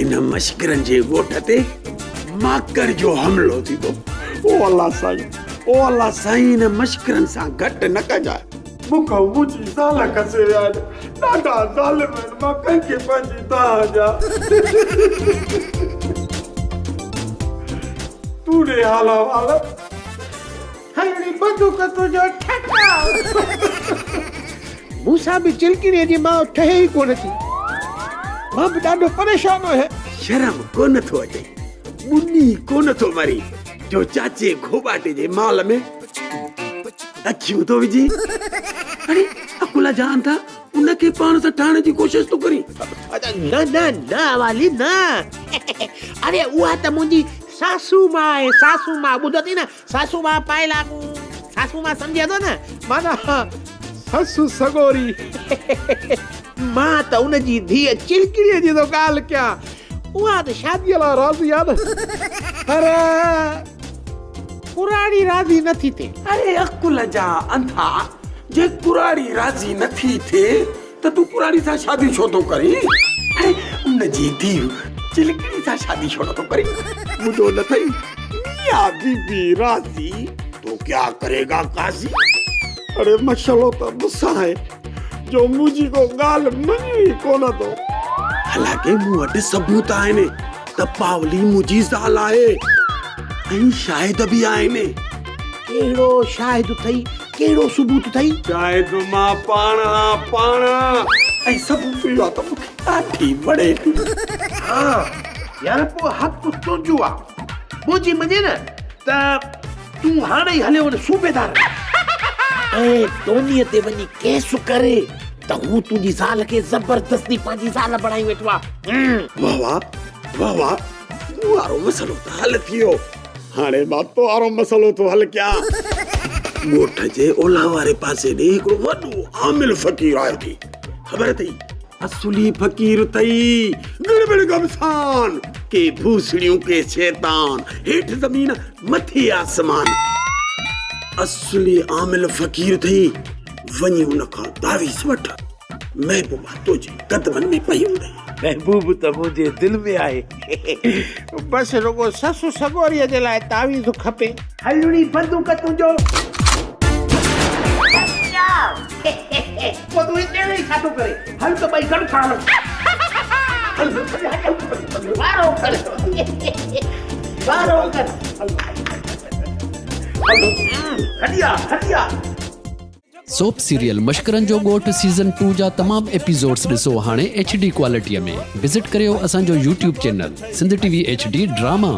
इन मश्करनि जे ॻोठ ते माकर जो हमलो थी तो। ओ अल्लाह साईं इन मश्करनि सां घटि न कजाए। मूंखां मुंहिंजी ज़ाल खसे विया आहिनि, ॾाढा ज़ालिम आहिनि, मां कंहिंखे पंहिंजी दाह ॾियां। तूं ॾे हाल अहिवाल। हलड़ी बंदूक तुंहिंजो ठका। मूंसां बि चिलकिड़ीअ जी मां ठहे ई कोन थी। मां बि ॾाढो परेशान आहियां। शर्म कोन थो अचे, ॿुनी कोन थो मरी जो चाचे घोबाटे जे माल में अखियूं तो विझी। अरे अकुला जान था उनखे पाण सां ठाहिण जी कोशिश तो करी। न न न वाली न। अरे उहा त मुंहिंजी सासू मां आहे, सासू मां। ॿुधो थी न, सासू मां पाए सासू मां सम्झे थो न, माना ससु सगोरी। मां त उनजी धीअ चिलकिड़ीअ जी तो ॻाल्हि कयां। उहा त शादीअ लाइ राज़ी आहे न, पर कुराड़ी राज़ी नथी थिए। अरे अकुल जा अंधा, जे कुराड़ी राज़ी नथी थिए त तूं कुराड़ी सां शादी छो तो करी? अरे उनजी धीउ चिलकिड़ी सां शादी छो नथो करी? ॿुधो न अथई, मियां बीबी राज़ी तो क्या करेगा काज़ी। अरे मसलो त मूंसां आहे जो मुंहिंजी को ॻाल्हि मञी कोन थो। हालांकि मूं वटि सबूत आहिनि त पावली मुंहिंजी ज़ाल आहे ऐं शाहिद बि आहिनि। कहिड़ो शाहिद अथई, कहिड़ो सबूत अथई? शाहिद मां पाण ऐं सबूत इहो त मूंखे ॾाढी वणे थी। हाँ यार, पोइ हक़ तुंहिंजो आहे। मुंहिंजी मञे न त तूं हाणे ई हलियो वञ सूबेदार ऐं टोनीअ ते वञी केस करे त हू तुंहिंजी ज़ाल खे ज़बरदस्ती पंहिंजी ज़ाल बणाई वेठो आहे। वाह तूं वारो मसलो त हल थियो। हाणे मां तो वारो मसलो तो हल कयां। ॻोठ जे ओलह वारे पासे ॾे हिकिड़ो वॾो आमिल फ़कीर आयो थी। ख़बर अथई, असुली फ़कीर अथई, गड़बड़ गमसान के भूसड़ियूं के शैतान, हेठि ज़मीन मथे आसमान। असुली आमिल फ़कीर अथई, वञी उन खां तावीज़ वठ। महबूबा तुंहिंजे कदमनि में पई हूंदई। महबूब त मुंहिंजे दिलि में आहे। बसि रुगो ससु सगोरीअ जे लाइ तावीज़ खपे। हलड़ी बंदूक तुंहिंजो। पोइ तूं हिते वेही छा थो करे? हल त ॿई गॾु खा हलूं। वारो कर, वारो कर। हटिया। सोप सीरियल मश्करनि जो ॻोठ सीज़न 2 जा तमाम एपिसोड्स ॾिसो हाणे HD क्वालिटीअ में। विज़िट करियो असांजो YouTube channel Sindh TV HD drama.